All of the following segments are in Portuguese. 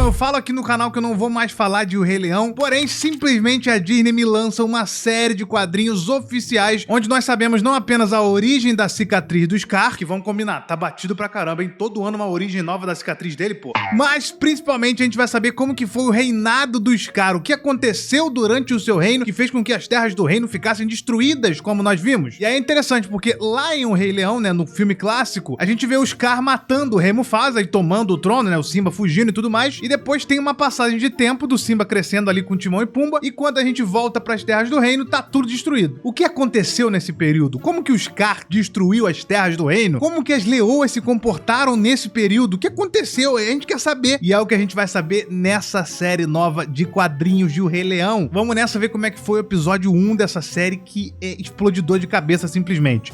Bom, eu falo aqui no canal que eu não vou mais falar de O Rei Leão, porém, simplesmente a Disney me lança uma série de quadrinhos oficiais, onde nós sabemos não apenas a origem da cicatriz do Scar, que vamos combinar, tá batido pra caramba, hein? Todo ano uma origem nova da cicatriz dele, pô. Mas, principalmente, a gente vai saber como que foi o reinado do Scar, o que aconteceu durante o seu reino, que fez com que as terras do reino ficassem destruídas, como nós vimos. E aí é interessante, porque lá em O Rei Leão, né, no filme clássico, a gente vê o Scar matando o rei Mufasa e tomando o trono, né, o Simba fugindo e tudo mais, e depois tem uma passagem de tempo do Simba crescendo ali com Timão e Pumba, e quando a gente volta para as terras do reino, tá tudo destruído. O que aconteceu nesse período? Como que o Scar destruiu as terras do reino? Como que as leoas se comportaram nesse período? O que aconteceu? A gente quer saber. E é o que a gente vai saber nessa série nova de quadrinhos de O Rei Leão. Vamos nessa ver como é que foi o episódio 1 dessa série, que é explodidor de cabeça simplesmente.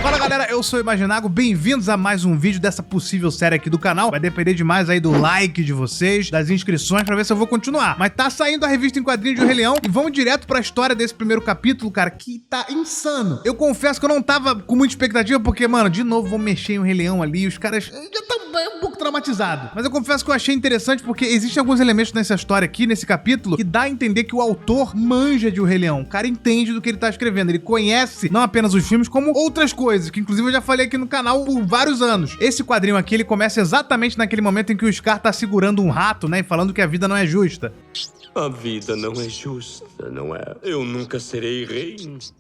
Fala galera, eu sou o Imaginago, bem-vindos a mais um vídeo dessa possível série aqui do canal. Vai depender demais aí do like de vocês, das inscrições, pra ver se eu vou continuar. Mas tá saindo a revista em quadrinhos de O Rei Leão e vamos direto pra história desse primeiro capítulo, cara, que tá insano. Eu confesso que eu não tava com muita expectativa, porque, mano, de novo vou mexer em O Rei Leão ali e os caras já estão um pouco traumatizados. Mas eu confesso que eu achei interessante porque existem alguns elementos nessa história aqui, nesse capítulo, que dá a entender que o autor manja de O Rei Leão. O cara entende do que ele tá escrevendo, ele conhece não apenas os filmes, como outras coisas, que inclusive eu já falei aqui no canal por vários anos. Esse quadrinho aqui, ele começa exatamente naquele momento em que o Scar tá segurando um rato, né, e falando que a vida não é justa. A vida não é justa, não é? Eu nunca serei rei.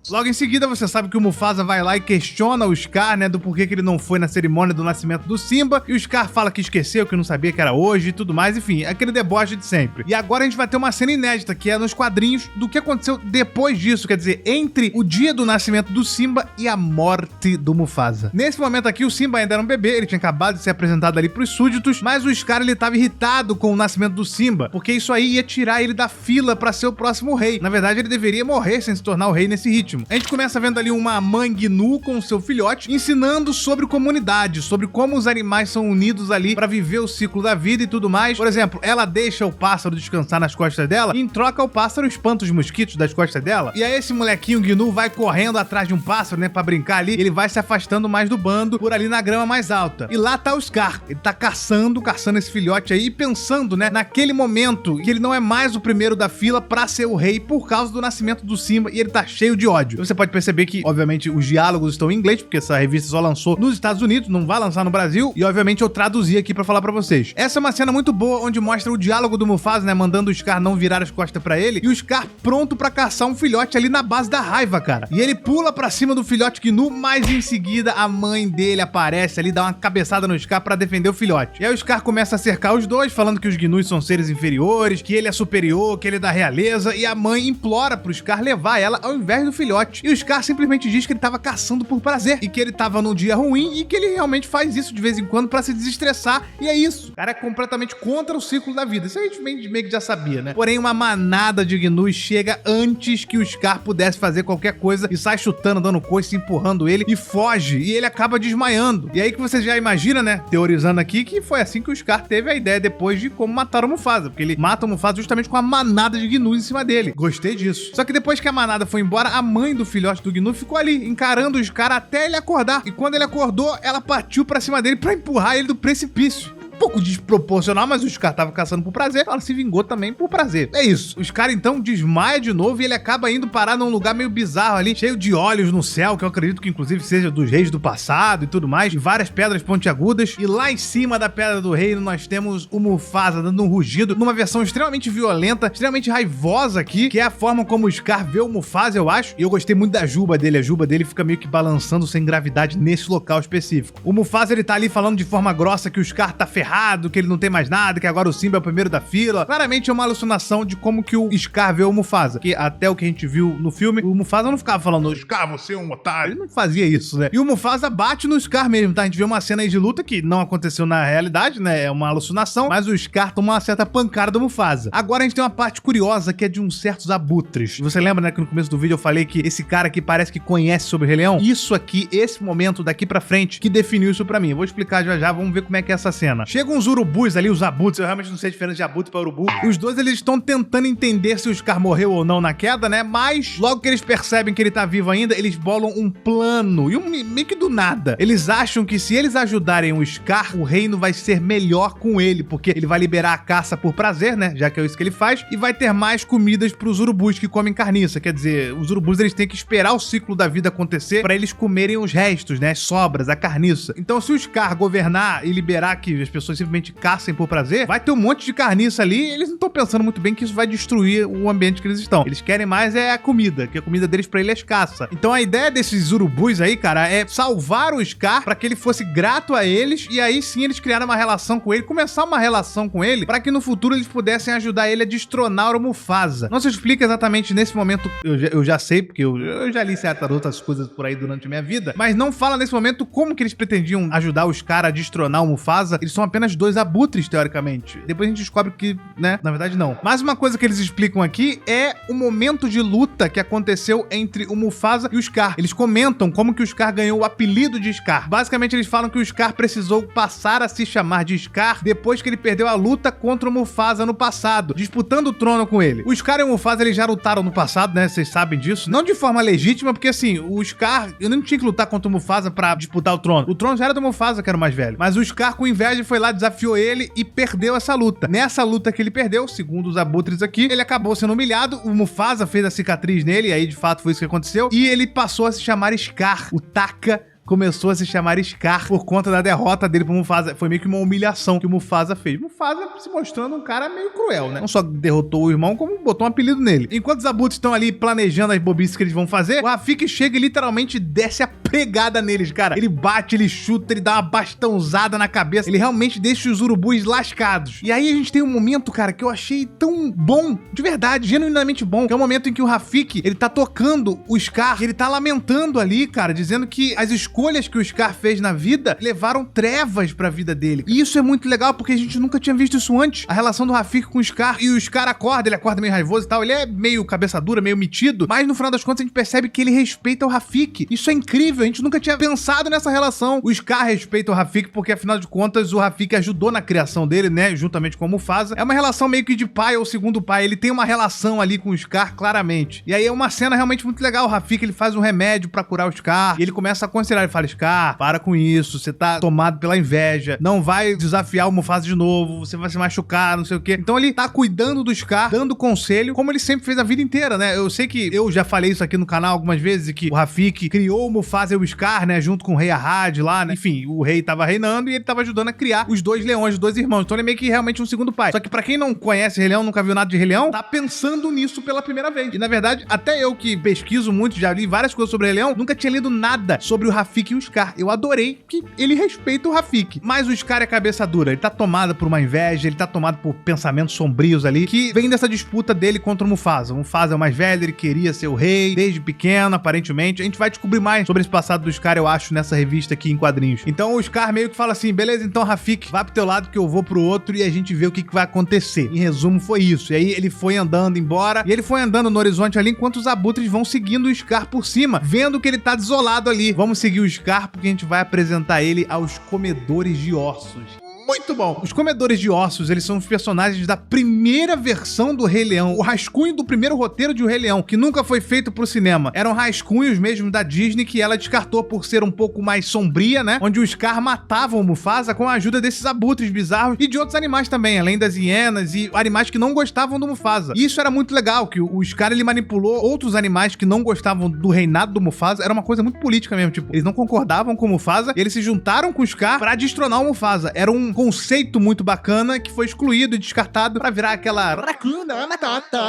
Logo em seguida, você sabe que o Mufasa vai lá e questiona o Scar, né, do porquê que ele não foi na cerimônia do nascimento do Simba, e o Scar fala que esqueceu, que não sabia que era hoje e tudo mais, enfim, aquele deboche de sempre. E agora a gente vai ter uma cena inédita, que é nos quadrinhos do que aconteceu depois disso, quer dizer, entre o dia do nascimento do Simba e a morte do Mufasa. Nesse momento aqui, o Simba ainda era um bebê, ele tinha acabado de ser apresentado ali pros súditos, mas o Scar, ele tava irritado com o nascimento do Simba, porque isso aí ia tirar ele da fila pra ser o próximo rei. Na verdade, ele deveria morrer sem se tornar o rei nesse ritmo. A gente começa vendo ali uma mãe gnu com o seu filhote, ensinando sobre comunidade, sobre como os animais são unidos ali pra viver o ciclo da vida e tudo mais. Por exemplo, ela deixa o pássaro descansar nas costas dela e em troca o pássaro espanta os mosquitos das costas dela. E aí esse molequinho gnu vai correndo atrás de um pássaro, né, pra brincar ali, ele vai se afastando mais do bando por ali na grama mais alta. E lá tá o Scar. Ele tá caçando esse filhote aí e pensando, né, naquele momento que ele não é mais o primeiro da fila pra ser o rei por causa do nascimento do Simba, e ele tá cheio de ódio. Você pode perceber que, obviamente, os diálogos estão em inglês, porque essa revista só lançou nos Estados Unidos, não vai lançar no Brasil, e obviamente eu traduzi aqui pra falar pra vocês. Essa é uma cena muito boa, onde mostra o diálogo do Mufasa, né, mandando o Scar não virar as costas pra ele, e o Scar pronto pra caçar um filhote ali na base da raiva, cara. E ele pula pra cima do filhote gnu, mas em seguida a mãe dele aparece ali, dá uma cabeçada no Scar pra defender o filhote. E aí o Scar começa a cercar os dois, falando que os gnus são seres inferiores, que ele é superior, que ele é da realeza, e a mãe implora pro Scar levar ela ao invés do filhote. E o Scar simplesmente diz que ele tava caçando por prazer, e que ele tava num dia ruim, e que ele realmente faz isso de vez em quando pra se desestressar, e é isso. O cara é completamente contra o ciclo da vida. Isso a gente meio que já sabia, né? Porém, uma manada de gnus chega antes que o Scar pudesse fazer qualquer coisa, e sai chutando, dando coice, empurrando ele, e foge, e ele acaba desmaiando. E aí que você já imagina, né, teorizando aqui, que foi assim que o Scar teve a ideia depois de como matar o Mufasa, porque ele mata o Mufasa justamente com a manada de gnus em cima dele. Gostei disso. Só que depois que a manada foi embora, a mãe do filhote do gnu ficou ali, encarando os caras até ele acordar. E quando ele acordou, ela partiu pra cima dele pra empurrar ele do precipício. Um pouco desproporcional, mas o Scar tava caçando por prazer, ela se vingou também por prazer. É isso. O Scar então desmaia de novo e ele acaba indo parar num lugar meio bizarro ali, cheio de olhos no céu, que eu acredito que inclusive seja dos reis do passado e tudo mais, e várias pedras pontiagudas. E lá em cima da Pedra do Reino nós temos o Mufasa dando um rugido, numa versão extremamente violenta, extremamente raivosa aqui, que é a forma como o Scar vê o Mufasa, eu acho. E eu gostei muito da juba dele. A juba dele fica meio que balançando sem gravidade nesse local específico. O Mufasa, ele tá ali falando de forma grossa que o Scar tá ferrado, que ele não tem mais nada, que agora o Simba é o primeiro da fila. Claramente é uma alucinação de como que o Scar vê o Mufasa, que até o que a gente viu no filme, o Mufasa não ficava falando, Scar, você é um otário. Ele não fazia isso, né? E o Mufasa bate no Scar mesmo, tá? A gente vê uma cena aí de luta que não aconteceu na realidade, né? É uma alucinação, mas o Scar toma uma certa pancada do Mufasa. Agora a gente tem uma parte curiosa, que é de uns certos abutres. Você lembra, né, que no começo do vídeo eu falei que esse cara aqui parece que conhece sobre o Rei Leão? Isso aqui, esse momento daqui pra frente, que definiu isso pra mim. Eu vou explicar já já, vamos ver como é que é essa cena. Chegam uns urubus ali, os abutres, eu realmente não sei a diferença de abutre pra urubu. Os dois, eles estão tentando entender se o Scar morreu ou não na queda, né? Mas, logo que eles percebem que ele tá vivo ainda, eles bolam um plano. E meio que do nada. Eles acham que se eles ajudarem o Scar, o reino vai ser melhor com ele, porque ele vai liberar a caça por prazer, né? Já que é isso que ele faz. E vai ter mais comidas pros urubus que comem carniça. Quer dizer, os urubus, eles têm que esperar o ciclo da vida acontecer pra eles comerem os restos, né? As sobras, a carniça. Então, se o Scar governar e liberar que as pessoas simplesmente caçem por prazer, vai ter um monte de carniça ali. Eles não estão pensando muito bem que isso vai destruir o ambiente que eles estão. Eles querem mais é a comida, que a comida deles pra ele é escassa. Então, a ideia desses urubus aí, cara, é salvar o Scar pra que ele fosse grato a eles e aí sim eles criaram uma relação com ele, começar uma relação com ele pra que no futuro eles pudessem ajudar ele a destronar o Mufasa. Não se explica exatamente nesse momento, eu já sei, porque eu já li certas outras coisas por aí durante a minha vida, mas não fala nesse momento como que eles pretendiam ajudar os caras a destronar o Mufasa. Eles são apenas dois abutres, teoricamente. Depois a gente descobre que, né, na verdade não. Mas uma coisa que eles explicam aqui é o momento de luta que aconteceu entre o Mufasa e o Scar. Eles comentam como que o Scar ganhou o apelido de Scar. Basicamente, eles falam que o Scar precisou passar a se chamar de Scar depois que ele perdeu a luta contra o Mufasa no passado, disputando o trono com ele. O Scar e o Mufasa, eles já lutaram no passado, né? Vocês sabem disso. Não de forma legítima, porque assim, o Scar, eu não tinha que lutar contra o Mufasa pra disputar o trono. O trono já era do Mufasa, que era o mais velho. Mas o Scar, com inveja, foi lá, desafiou ele e perdeu essa luta. Nessa luta que ele perdeu, segundo os abutres aqui, ele acabou sendo humilhado, o Mufasa fez a cicatriz nele, e aí de fato foi isso que aconteceu, e ele passou a se chamar Scar. O Taka começou a se chamar Scar por conta da derrota dele pro Mufasa. Foi meio que uma humilhação que o Mufasa fez. Mufasa se mostrando um cara meio cruel, né? Não só derrotou o irmão, como botou um apelido nele. Enquanto os abutres estão ali planejando as bobices que eles vão fazer, o Rafiki chega e literalmente desce a pegada neles, cara. Ele bate, ele chuta, ele dá uma bastãozada na cabeça. Ele realmente deixa os urubus lascados. E aí a gente tem um momento, cara, que eu achei tão bom, de verdade, genuinamente bom, que é o momento em que o Rafiki, ele tá tocando o Scar, ele tá lamentando ali, cara, dizendo que as escolhas que o Scar fez na vida levaram trevas pra vida dele. E isso é muito legal, porque a gente nunca tinha visto isso antes. A relação do Rafiki com o Scar, e o Scar acorda, ele acorda meio raivoso e tal, ele é meio cabeça dura, meio metido, mas no final das contas a gente percebe que ele respeita o Rafiki. Isso é incrível, a gente nunca tinha pensado nessa relação. O Scar respeita o Rafiki porque, afinal de contas, o Rafiki ajudou na criação dele, né, juntamente com o Mufasa. É uma relação meio que de pai ou segundo pai, ele tem uma relação ali com o Scar, claramente. E aí é uma cena realmente muito legal. O Rafiki, ele faz um remédio pra curar o Scar, e ele começa a aconselhar, ele fala: Scar, para com isso, você tá tomado pela inveja, não vai desafiar o Mufasa de novo, você vai se machucar, não sei o quê. Então ele tá cuidando do Scar, dando conselho, como ele sempre fez a vida inteira, né? Eu sei que eu já falei isso aqui no canal algumas vezes, que o Rafiki criou o Mufasa e o Scar, né, junto com o rei Arrad lá, né? Enfim, o rei tava reinando e ele tava ajudando a criar os dois leões, os dois irmãos. Então ele é meio que realmente um segundo pai. Só que pra quem não conhece Rei Leão, nunca viu nada de Rei Leão, tá pensando nisso pela primeira vez. E na verdade, até eu que pesquiso muito, já li várias coisas sobre Rei Leão, nunca tinha lido nada sobre o Rafiki e o Scar. Eu adorei que ele respeita o Rafiki. Mas o Scar é cabeça dura, ele tá tomado por uma inveja, ele tá tomado por pensamentos sombrios ali, que vem dessa disputa dele contra o Mufasa. O Mufasa é o mais velho, ele queria ser o rei desde pequeno, aparentemente. A gente vai descobrir mais sobre esse passado do Scar, eu acho, nessa revista aqui em quadrinhos. Então o Scar meio que fala assim: beleza, então Rafiki, vai pro teu lado que eu vou pro outro e a gente vê o que vai acontecer. Em resumo, foi isso. E aí ele foi andando embora, e ele foi andando no horizonte ali, enquanto os abutres vão seguindo o Scar por cima, vendo que ele tá desolado ali. Vamos seguir o Scar, porque a gente vai apresentar ele aos comedores de ossos. Muito bom. Os comedores de ossos, eles são os personagens da primeira versão do Rei Leão, o rascunho do primeiro roteiro de O Rei Leão, que nunca foi feito pro cinema. Eram rascunhos mesmo da Disney, que ela descartou por ser um pouco mais sombria, né? Onde o Scar matava o Mufasa com a ajuda desses abutres bizarros e de outros animais também, além das hienas e animais que não gostavam do Mufasa. E isso era muito legal, que o Scar, ele manipulou outros animais que não gostavam do reinado do Mufasa. Era uma coisa muito política mesmo, tipo, eles não concordavam com o Mufasa, e eles se juntaram com o Scar pra destronar o Mufasa. Era um conceito muito bacana que foi excluído e descartado pra virar aquela Racuna Matata,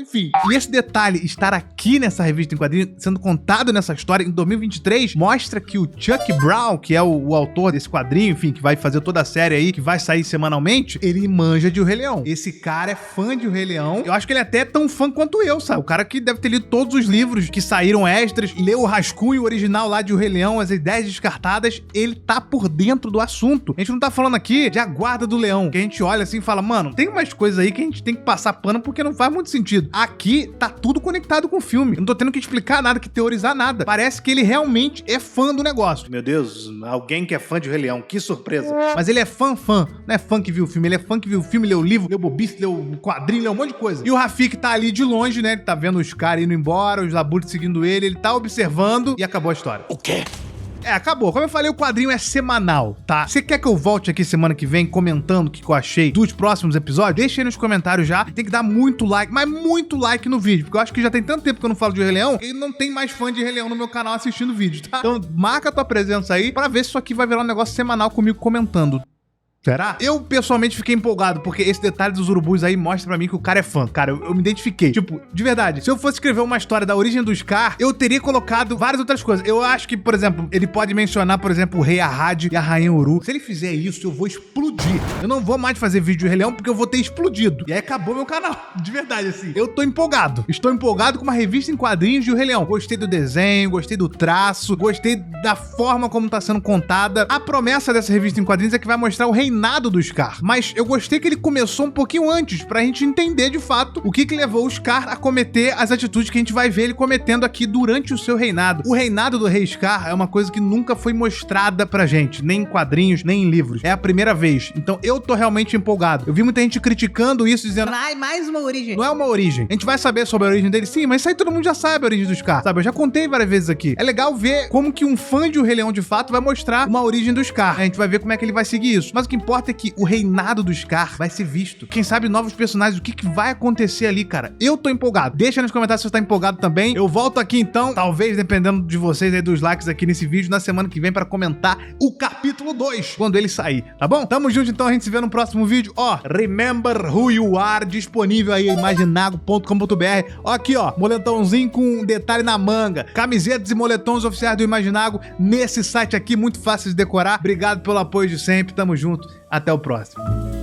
enfim. E esse detalhe estar aqui nessa revista em quadrinho, sendo contado nessa história em 2023, mostra que o Chuck Brown, que é o autor desse quadrinho, enfim, que vai fazer toda a série aí, que vai sair semanalmente, ele manja de O Rei Leão. Esse cara é fã de O Rei Leão. Eu acho que ele é até tão fã quanto eu, sabe? O cara que deve ter lido todos os livros que saíram extras, leu o rascunho original lá de O Rei Leão, as ideias descartadas, ele tá por dentro do assunto. A gente não tá falando falando aqui de A Guarda do Leão, que a gente olha assim e fala, mano, tem umas coisas aí que a gente tem que passar pano porque não faz muito sentido. Aqui tá tudo conectado com o filme. Eu não tô tendo que explicar nada, que teorizar nada. Parece que ele realmente é fã do negócio. Meu Deus, alguém que é fã de Rei Leão, que surpresa. Mas ele é fã. Não é fã que viu o filme, ele é fã que viu o filme, leu o livro, leu bobice, leu o quadrinho, leu um monte de coisa. E o Rafik tá ali de longe, né? Ele tá vendo os caras indo embora, os labutos seguindo ele tá observando e acabou a história. O quê? Acabou. Como eu falei, o quadrinho é semanal, tá? Você quer que eu volte aqui semana que vem comentando o que eu achei dos próximos episódios? Deixa aí nos comentários já. Tem que dar muito like, mas muito like no vídeo, porque eu acho que já tem tanto tempo que eu não falo de Rei Leão e não tem mais fã de Rei Leão no meu canal assistindo vídeo, tá? Então marca a tua presença aí pra ver se isso aqui vai virar um negócio semanal comigo comentando. Será? Eu, pessoalmente, fiquei empolgado, porque esse detalhe dos urubus aí mostra pra mim que o cara é fã. Cara, eu me identifiquei. Tipo, de verdade, se eu fosse escrever uma história da origem do Scar, eu teria colocado várias outras coisas. Eu acho que, por exemplo, ele pode mencionar, por exemplo, o Rei Arrad e a Rainha Uru. Se ele fizer isso, eu vou explodir. Eu não vou mais fazer vídeo de Rei Leão, porque eu vou ter explodido. E aí acabou meu canal. De verdade, assim. Eu tô empolgado. Estou empolgado com uma revista em quadrinhos de O Rei Leão. Gostei do desenho, gostei do traço, gostei da forma como tá sendo contada. A promessa dessa revista em quadrinhos é que vai mostrar o reinado do Scar. Mas eu gostei que ele começou um pouquinho antes, pra gente entender de fato o que levou o Scar a cometer as atitudes que a gente vai ver ele cometendo aqui durante o seu reinado. O reinado do Rei Scar é uma coisa que nunca foi mostrada pra gente, nem em quadrinhos, nem em livros. É a primeira vez. Então eu tô realmente empolgado. Eu vi muita gente criticando isso, dizendo, ai, mais uma origem. Não é uma origem. A gente vai saber sobre a origem dele, sim, mas isso aí todo mundo já sabe a origem do Scar, sabe? Eu já contei várias vezes aqui. É legal ver como que um fã de O Rei Leão de fato vai mostrar uma origem do Scar. A gente vai ver como é que ele vai seguir isso. Mas o que importa é que o reinado do Scar vai ser visto. Quem sabe novos personagens, o que vai acontecer ali, cara? Eu tô empolgado. Deixa nos comentários se você tá empolgado também. Eu volto aqui então, talvez dependendo de vocês aí, dos likes aqui nesse vídeo, na semana que vem pra comentar o capítulo 2, quando ele sair, tá bom? Tamo junto então, a gente se vê no próximo vídeo. Ó, Remember Who You Are, disponível aí em imaginago.com.br. Ó aqui, ó, moletãozinho com um detalhe na manga. Camisetas e moletons oficiais do Imaginago nesse site aqui, muito fácil de decorar. Obrigado pelo apoio de sempre, tamo junto. Até o próximo.